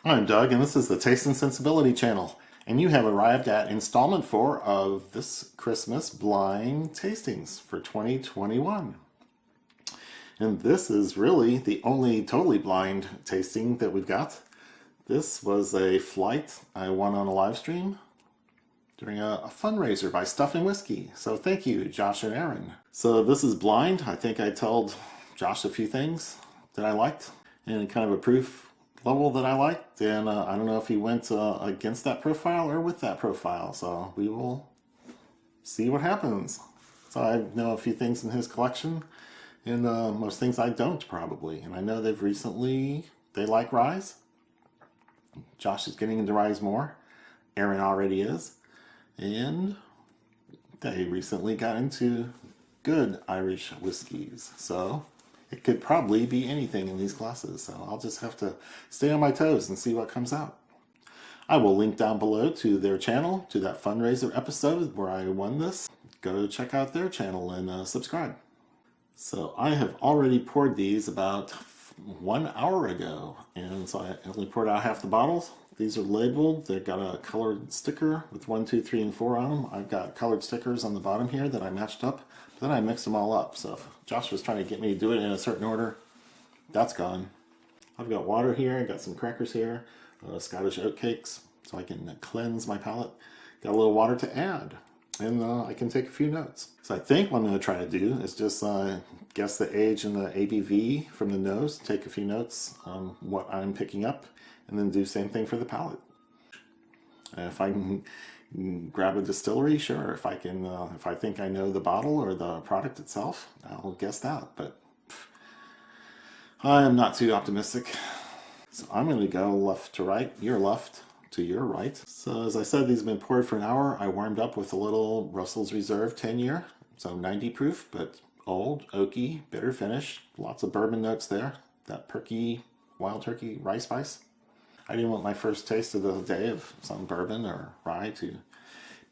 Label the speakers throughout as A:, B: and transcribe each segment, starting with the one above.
A: I'm Doug, and this is the Taste and Sensibility channel. And you have arrived at installment 4 of this Christmas blind tastings for 2021. And this is really the only totally blind tasting that we've got. This was a flight I won on a live stream during a fundraiser by Stuffing Whiskey. So thank you, Josh and Erin. So this is blind. I think I told Josh a few things that I liked and kind of a proof level that I liked, and I don't know if he went against that profile or with that profile, so we will see what happens. So I know a few things in his collection, and most things I don't probably, and I know they like ryes. Josh is getting into ryes more. Erin already is, and they recently got into good Irish whiskeys, so it could probably be anything in these classes, so I'll just have to stay on my toes and see what comes out. I will link down below to their channel, to that fundraiser episode where I won this. Go check out their channel and subscribe. So I have already poured these about 1 hour ago, and so I only poured out half the bottles. These are labeled. They've got a colored sticker with 1, 2, 3, and 4 on them. I've got colored stickers on the bottom here that I matched up. But then I mixed them all up. So if Josh was trying to get me to do it in a certain order, that's gone. I've got water here. I've got some crackers here, Scottish oat cakes, so I can cleanse my palate. Got a little water to add, and I can take a few notes. So I think what I'm going to try to do is just guess the age and the ABV from the nose, take a few notes on what I'm picking up, and then do the same thing for the palate. If I can grab a distillery, sure. If I can, if I think I know the bottle or the product itself, I'll guess that. But I am not too optimistic. So I'm going to go left to right, your left to your right. So as I said, these have been poured for an hour. I warmed up with a little Russell's Reserve 10-year, so 90 proof, but old, oaky, bitter finish. Lots of bourbon notes there. That perky, wild turkey rye spice. I didn't want my first taste of the day of some bourbon or rye to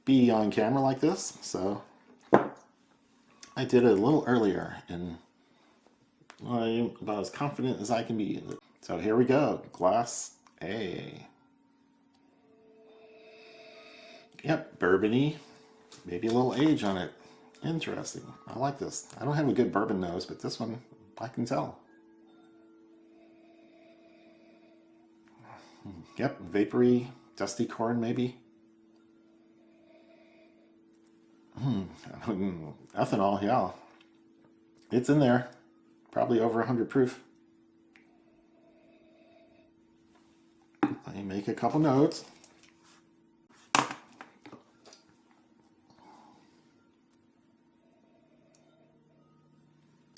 A: be on camera like this, so I did it a little earlier, and I'm about as confident as I can be. So here we go, glass A. Yep, bourbony, maybe a little age on it. Interesting. I like this. I don't have a good bourbon nose, but this one I can tell. Yep, vapory, dusty corn maybe. Ethanol, yeah. It's in there. Probably over 100 proof. Let me make a couple notes.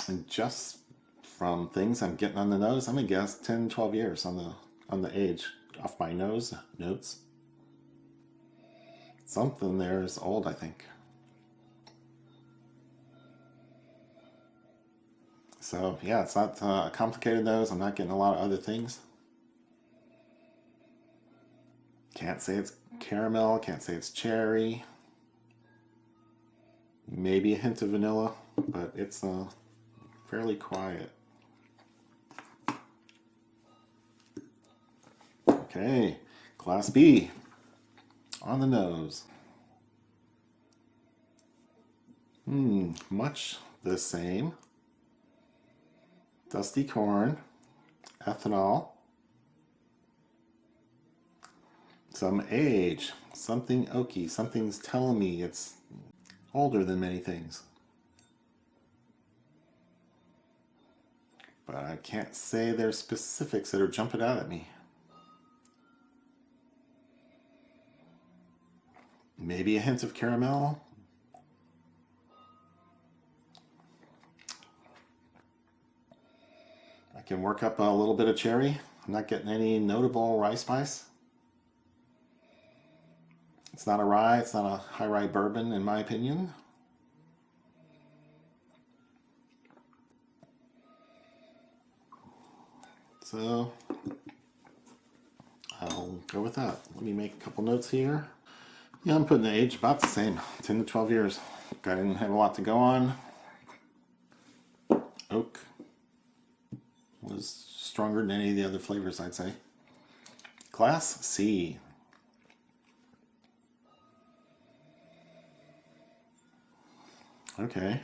A: And just from things I'm getting on the nose, I'm gonna guess 10, 12 years on the age off my nose notes. Something there is old, I think. So yeah, it's not a complicated nose. I'm not getting a lot of other things. Can't say it's caramel, can't say it's cherry. Maybe a hint of vanilla, but it's fairly quiet. Okay, Class B on the nose. Much the same. Dusty corn, ethanol, some age, something oaky, something's telling me it's older than many things. But I can't say there's specifics that are jumping out at me. Maybe a hint of caramel. I can work up a little bit of cherry. I'm not getting any notable rye spice. It's not a rye, it's not a high rye bourbon in my opinion. So I'll go with that. Let me make a couple notes here. Yeah, I'm putting the age about the same, 10 to 12 years. I didn't have a lot to go on. Oak was stronger than any of the other flavors, I'd say. Class C. Okay.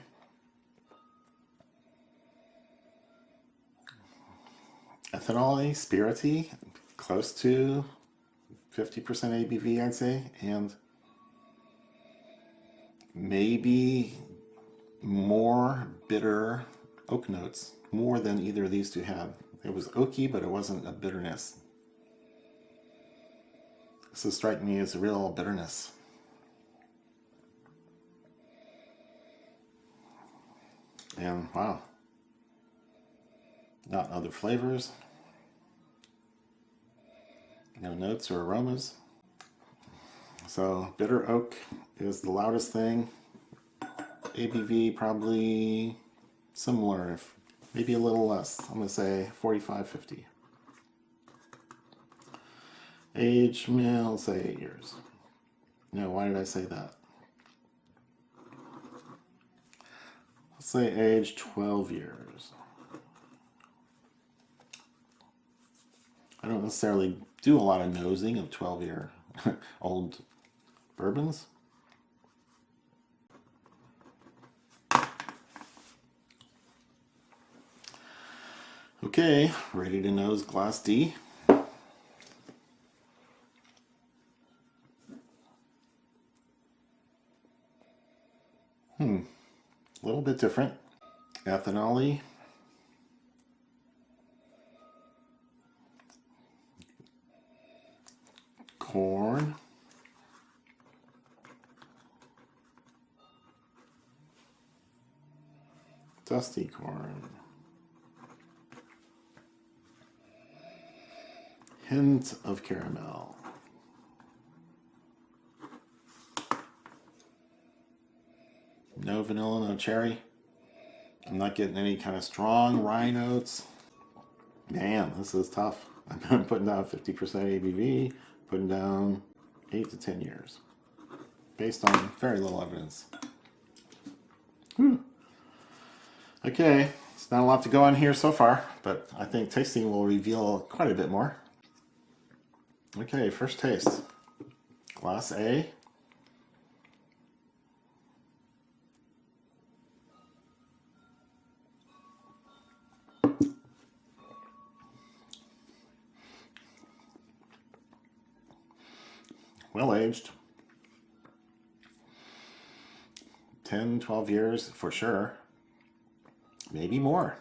A: Ethanol-y, spirity, close to 50% ABV, I'd say, and maybe more bitter oak notes, more than either of these two had. It was oaky, but it wasn't a bitterness. This is striking me as a real bitterness. And wow, not other flavors, no notes or aromas. So bitter oak is the loudest thing. ABV probably similar, if maybe a little less. I'm going to say 45, 50. Age, I'll say 8 years. No, why did I say that? Let's say age 12 years. I don't necessarily do a lot of nosing of 12-year old bourbons. Okay, ready to nose Class D. A little bit different. Ethanol-y. Corn. Dusty corn. Hint of caramel. No vanilla, no cherry. I'm not getting any kind of strong rye notes. Man, this is tough. I'm putting down 50% ABV, putting down 8 to 10 years, based on very little evidence. Whew. Okay, it's not a lot to go on here so far, but I think tasting will reveal quite a bit more. Okay, first taste. Class A. Well aged. 10, 12 years for sure. Maybe more.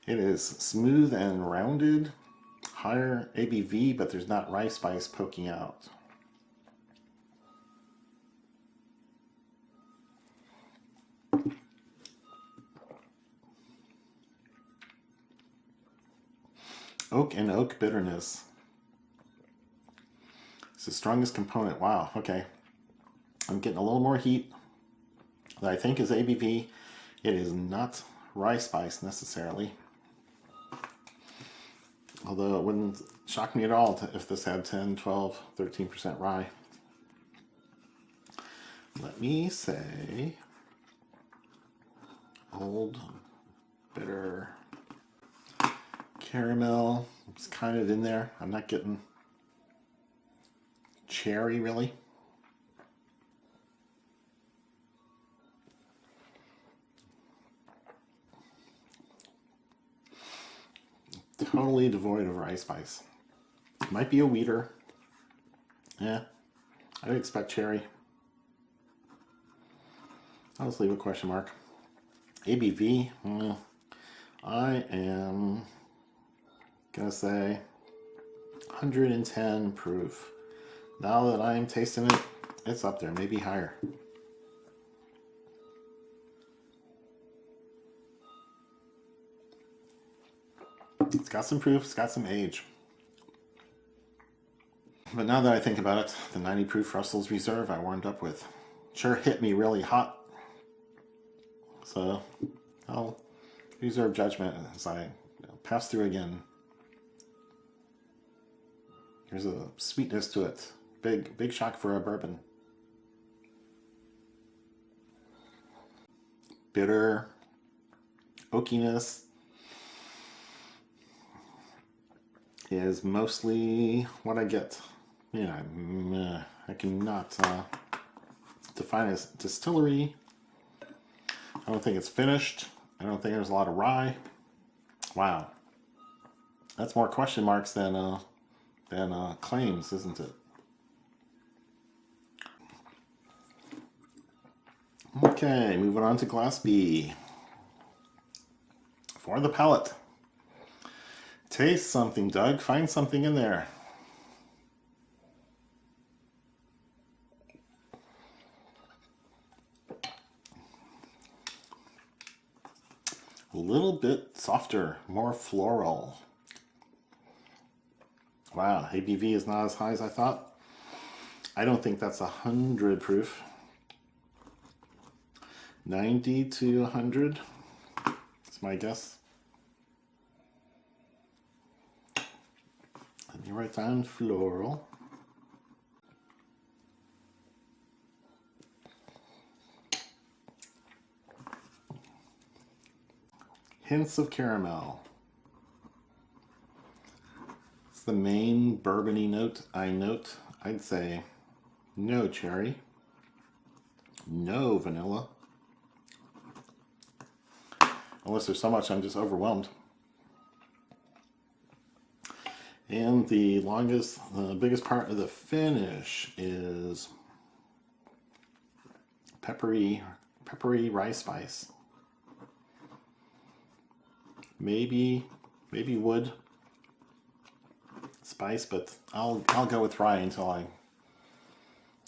A: It is smooth and rounded. Higher ABV, but there's not rye spice poking out. Oak and oak bitterness. It's the strongest component. Wow, okay. I'm getting a little more heat that I think is ABV. It is not rye spice necessarily. Although it wouldn't shock me at all if this had 10, 12, 13% rye. Let me say old, bitter, caramel. It's kind of in there. I'm not getting cherry really. Totally devoid of rye spice. Might be a wheater. Yeah, I would expect cherry. I'll just leave a question mark. ABV, I am gonna say 110 proof. Now that I'm tasting it, it's up there, maybe higher. It's got some proof, it's got some age. But now that I think about it, the 90 proof Russell's Reserve I warmed up with sure hit me really hot. So I'll reserve judgment as I pass through again. There's a sweetness to it. Big shock for a bourbon. Bitter, oakiness. is mostly what I get. Yeah, I cannot define as distillery. I don't think it's finished. I don't think there's a lot of rye. Wow, that's more question marks than claims, isn't it? Okay, moving on to Glass B. For the palate. Taste something, Doug. Find something in there. A little bit softer, more floral. Wow, ABV is not as high as I thought. I don't think that's 100 proof. 90 to 100 is my guess. Let me write down floral. Hints of caramel. It's the main bourbony note I note. I'd say no cherry, no vanilla. Unless there's so much, I'm just overwhelmed. And the biggest part of the finish is peppery rye spice. Maybe wood spice, but I'll go with rye until I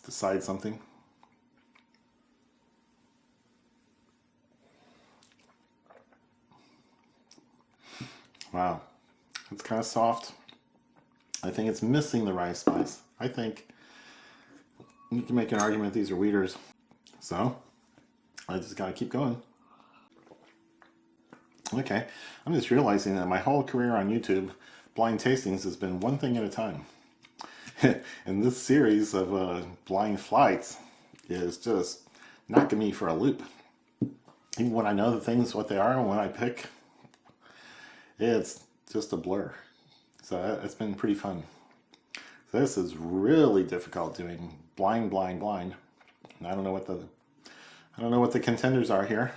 A: decide something. Wow, it's kind of soft. I think it's missing the rye spice. I think you can make an argument these are wheaters. So I just gotta keep going. Okay, I'm just realizing that my whole career on YouTube, blind tastings has been one thing at a time. And this series of blind flights is just knocking me for a loop. Even when I know the things, what they are, and when I pick, it's just a blur. So it's been pretty fun. This is really difficult doing blind. And I don't know what the contenders are here.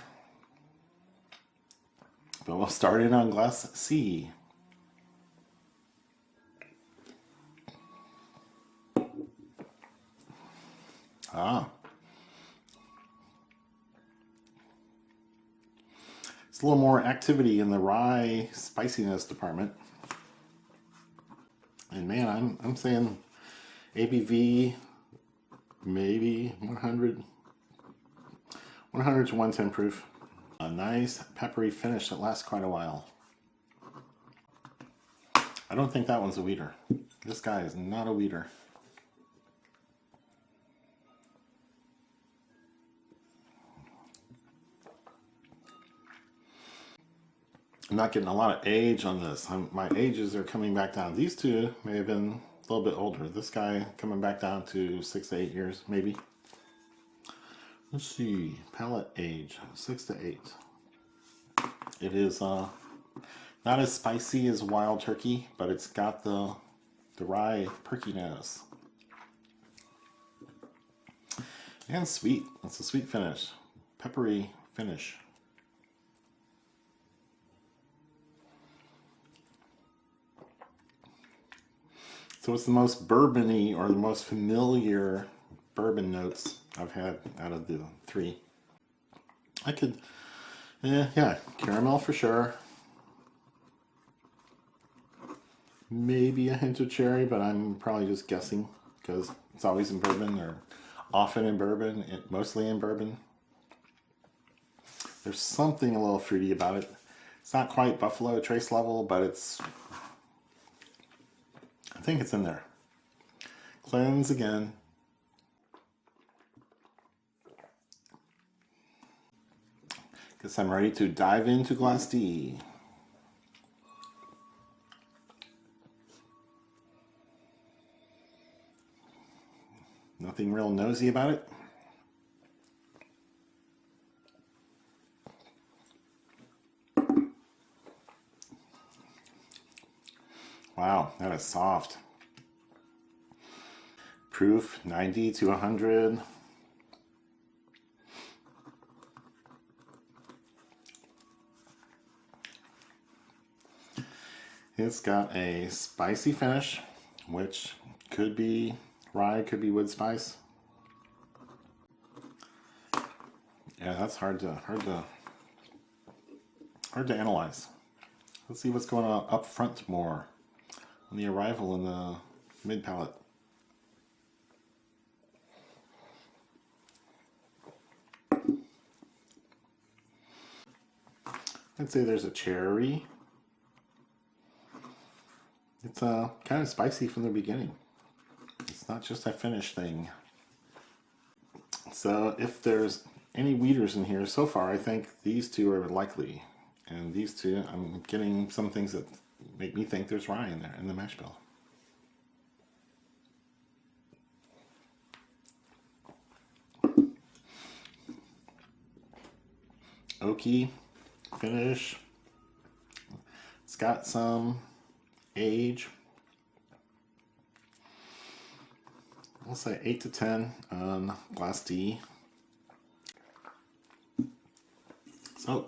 A: But we'll start it on Glass C. It's a little more activity in the rye spiciness department. And man, I'm saying ABV maybe 100 to 110 proof. A nice peppery finish that lasts quite a while. I don't think that one's a wheater. This guy is not a wheater. I'm not getting a lot of age on this. My ages are coming back down. These two may have been a little bit older. This guy coming back down to 6 to 8 years, maybe. Let's see, palate age, 6 to 8. It is not as spicy as Wild Turkey, but it's got the rye perkiness. And sweet, it's a sweet finish, peppery finish. So it's the most bourbony or the most familiar bourbon notes I've had out of the three. Yeah, caramel for sure. Maybe a hint of cherry, but I'm probably just guessing because it's always in bourbon or often in bourbon, mostly in bourbon. There's something a little fruity about it. It's not quite Buffalo Trace level, but I think it's in there. Cleanse again. Guess I'm ready to dive into Glass D. Nothing real nosy about it. Wow, kind of soft. Proof 90 to 100. It's got a spicy finish, which could be rye, could be wood spice. Yeah, that's hard to analyze. Let's see what's going on up front more on the arrival in the mid palate. I'd say there's a cherry. It's kind of spicy from the beginning. It's not just a finish thing. So if there's any wheaters in here so far, I think these two are likely. And these two, I'm getting some things that make me think there's rye in there, in the mash bill. Oaky finish. It's got some age. We'll say 8 to 10 on Glass D. So,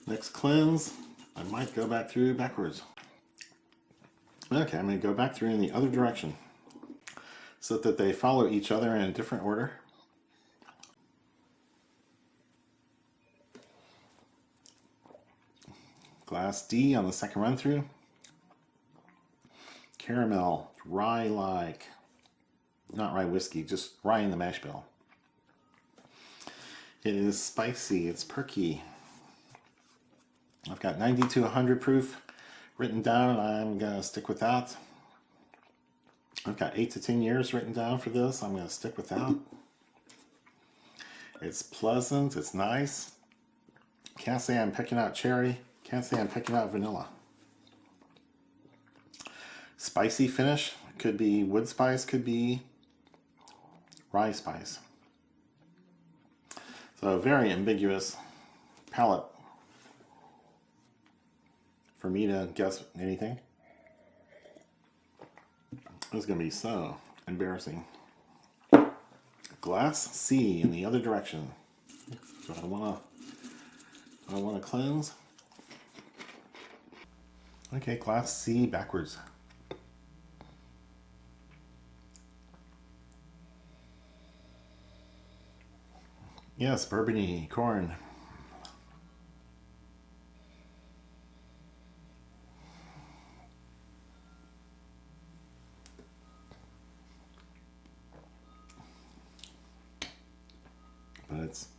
A: next cleanse, I might go back through backwards. Okay, I'm going to go back through in the other direction so that they follow each other in a different order. Glass D on the second run through. Caramel, rye-like. Not rye whiskey, just rye in the mash bill. It is spicy, it's perky. I've got 90 to 100 proof written down. I'm going to stick with that. I've got 8 to 10 years written down for this. I'm going to stick with that. It's pleasant, it's nice. Can't say I'm picking out cherry. Can't say I'm picking out vanilla. Spicy finish. Could be wood spice, could be rye spice. So a very ambiguous palate for me to guess anything. It's going to be so embarrassing. Glass C in the other direction. So I want to cleanse. Okay, Glass C backwards. Yes, bourbony corn. But it's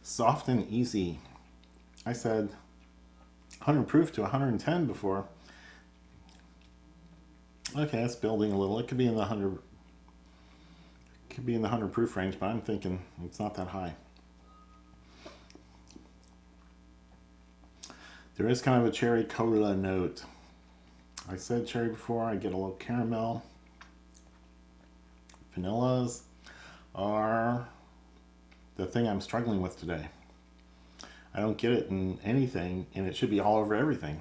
A: soft and easy. I said 100 proof to 110 before. Okay, it's building a little. It could be in the 100. Could be in the 100 proof range, but I'm thinking it's not that high. There is kind of a cherry cola note. I said cherry before. I get a little caramel. Vanillas are the thing I'm struggling with today. I don't get it in anything, and it should be all over everything.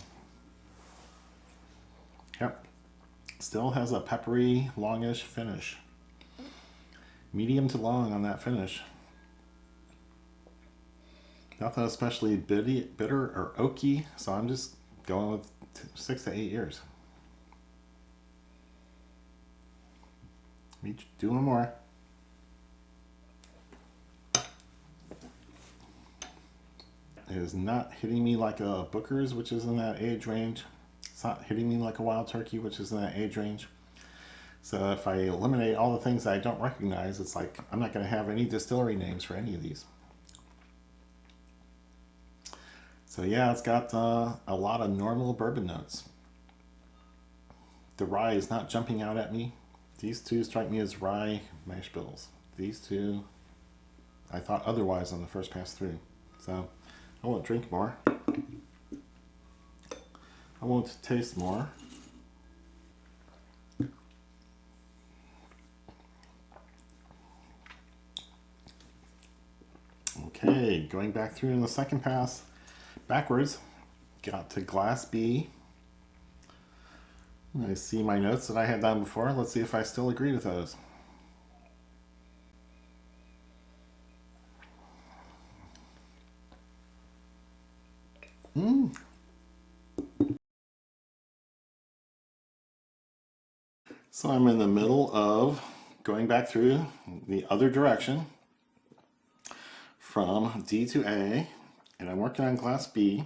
A: Yep. Still has a peppery, longish finish. Medium to long on that finish. Nothing especially bitter or oaky, so I'm just going with 6 to 8 years. Let me do one more. It is not hitting me like a Booker's, which is in that age range. It's not hitting me like a Wild Turkey, which is in that age range. So if I eliminate all the things I don't recognize, it's like I'm not going to have any distillery names for any of these. So yeah, it's got a lot of normal bourbon notes. The rye is not jumping out at me. These two strike me as rye mash bills. These two, I thought otherwise on the first pass through. So I won't drink more. I won't taste more. Okay, going back through in the second pass, backwards, got to Glass B. I see my notes that I had done before. Let's see if I still agree with those. So I'm in the middle of going back through the other direction from D to A, and I'm working on glass B.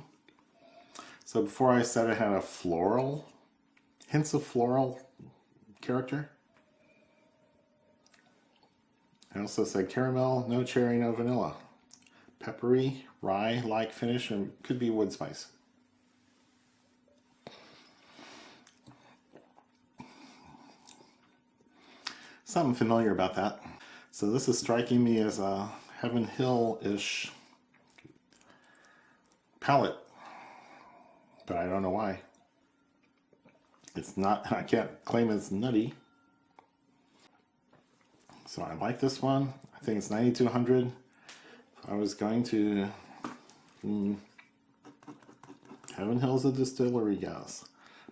A: So before I said it had a floral, hints of floral character. I also said caramel, no cherry, no vanilla. Peppery, rye-like finish, and could be wood spice. Something familiar about that. So this is striking me as a Heaven Hill-ish palette, but I don't know why. It's not, I can't claim it's nutty. So I like this one. I think it's 90 to 100. If I was going to, Heaven Hill's a distillery guess.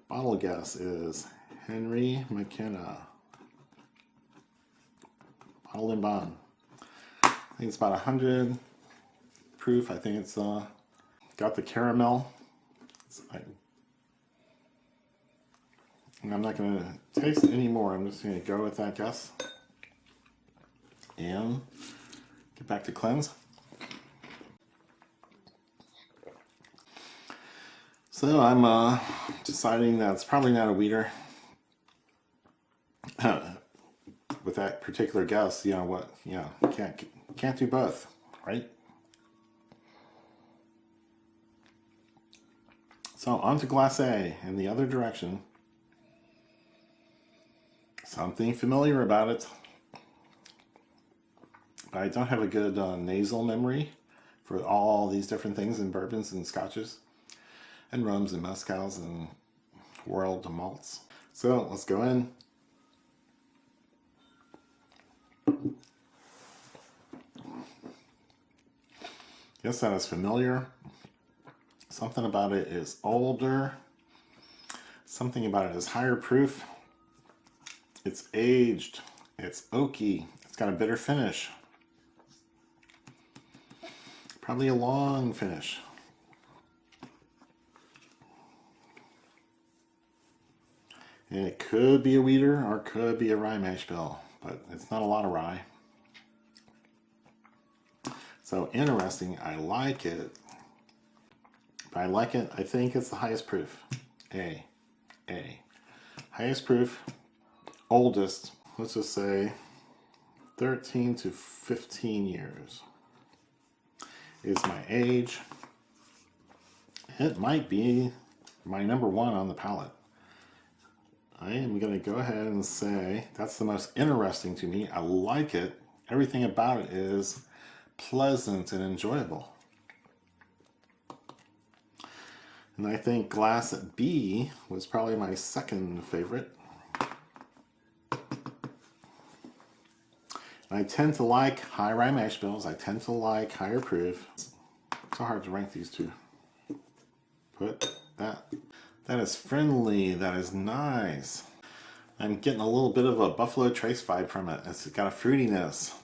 A: Bottle guess is Henry McKenna. Bottled in bond. I think it's about 100 proof. I think it's got the caramel. And I'm not going to taste it anymore. I'm just going to go with that guess. And get back to cleanse. So I'm deciding that it's probably not a weeder. With that particular guess, you know what? Yeah, can't do both, right? So on to glass A in the other direction. Something familiar about it. But I don't have a good nasal memory for all these different things in bourbons and scotches and rums and mezcals and world malts. So let's go in. Yes, that is familiar. Something about it is older. Something about it is higher proof. It's aged. It's oaky. It's got a bitter finish. Probably a long finish. And it could be a weeder or it could be a rye mash bill, but it's not a lot of rye. So interesting, I like it. But I like it, I think it's the highest proof. A. Highest proof, oldest, let's just say 13 to 15 years is my age. It might be my number one on the palette. I am going to go ahead and say that's the most interesting to me. I like it. Everything about it is pleasant and enjoyable. And I think glass B was probably my second favorite. I tend to like high rye mash bills. I tend to like higher proof. It's so hard to rank these two. Put that. That is friendly. That is nice. I'm getting a little bit of a Buffalo Trace vibe from it. It's got a fruitiness,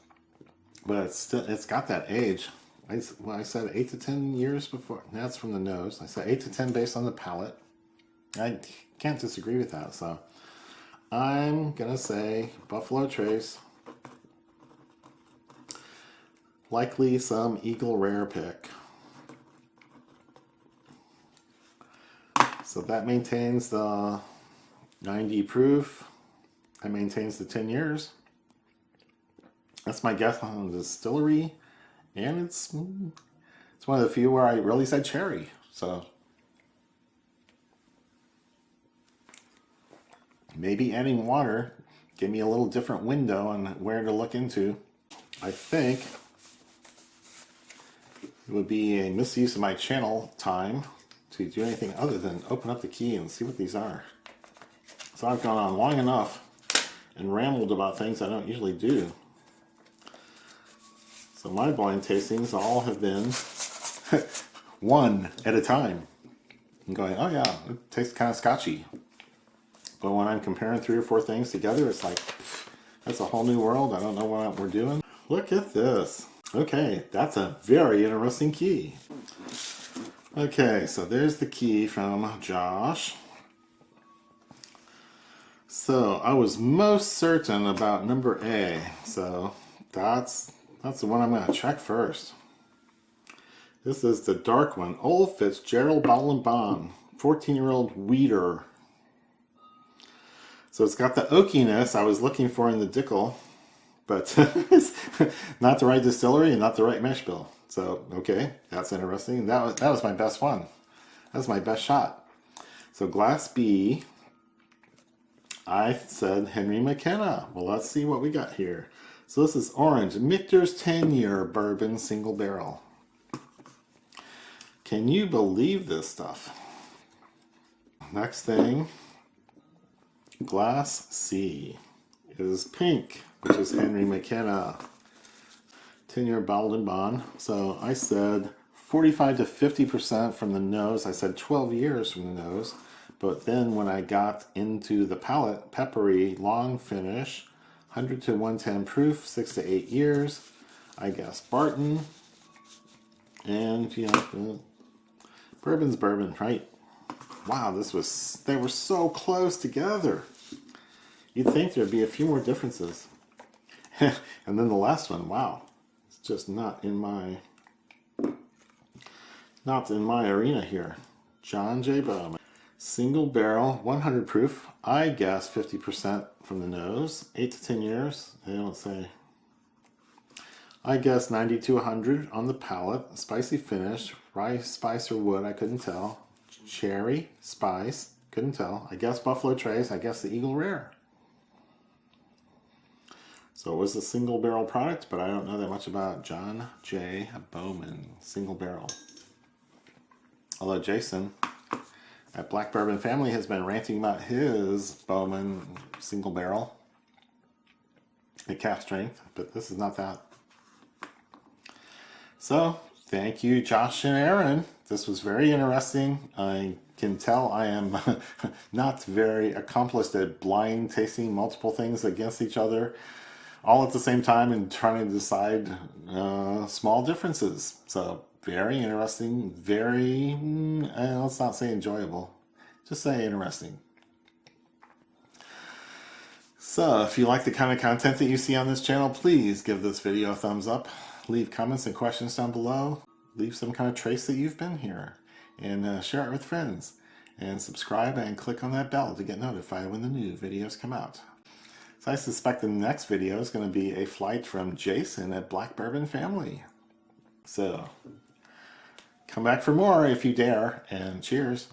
A: but it's got that age. I said 8 to 10 years before. That's from the nose. I said 8 to 10 based on the palate. I can't disagree with that. So I'm gonna say Buffalo Trace. Likely some Eagle Rare pick. So that maintains the 90 proof. That maintains the 10 years. That's my guess on the distillery. And it's one of the few where I really said cherry. So maybe adding water gave me a little different window on where to look into. I think it would be a misuse of my channel time to do anything other than open up the key and see what these are. So I've gone on long enough and rambled about things I don't usually do. So my blind tastings all have been one at a time. I'm going, oh yeah, it tastes kind of scotchy. But when I'm comparing 3 or 4 things together, it's like, pff, that's a whole new world. I don't know what we're doing. Look at this. Okay, that's a very interesting key. Okay, so there's the key from Josh. So I was most certain about number A. So that's the one I'm going to check first. This is the dark one. Old Fitzgerald Bowman, 14-year-old wheater. So it's got the oakiness I was looking for in the Dickel, but not the right distillery and not the right mesh bill. So, okay, that's interesting. That was my best one. That was my best shot. So glass B, I said Henry McKenna. Well, let's see what we got here. So this is orange, Michter's 10-year bourbon single barrel. Can you believe this stuff? Next thing, glass C is pink, which is Henry McKenna. 10-year Bourbon. So I said 45 to 50% from the nose. I said 12 years from the nose. But then when I got into the palate, peppery, long finish, 100 to 110 proof, 6 to 8 years. I guess Barton. And, you know, bourbon's bourbon, right? Wow, they were so close together. You'd think there'd be a few more differences. And then the last one, wow. It's just not in my arena here. John J. Bowman. Single barrel, 100 proof. I guess 50% from the nose. 8 to 10 years. They don't say. I guess 90 to 100 on the palate. Spicy finish. Rice, spice, or wood, I couldn't tell. Cherry, spice, couldn't tell. I guess Buffalo Trace. I guess the Eagle Rare. So it was a single barrel product, but I don't know that much about John J. Bowman, single barrel. Although Jason at Black Bourbon Family has been ranting about his Bowman single barrel at calf strength, but this is not that. So thank you, Josh and Erin. This was very interesting. I can tell I am not very accomplished at blind tasting multiple things against each other all at the same time and trying to decide small differences. So very interesting, very, let's not say enjoyable, just say interesting. So if you like the kind of content that you see on this channel, please give this video a thumbs up. Leave comments and questions down below. Leave some kind of trace that you've been here. And share it with friends. And subscribe and click on that bell to get notified when the new videos come out. So I suspect the next video is going to be a flight from Jason at Black Bourbon Family. So come back for more if you dare, and cheers.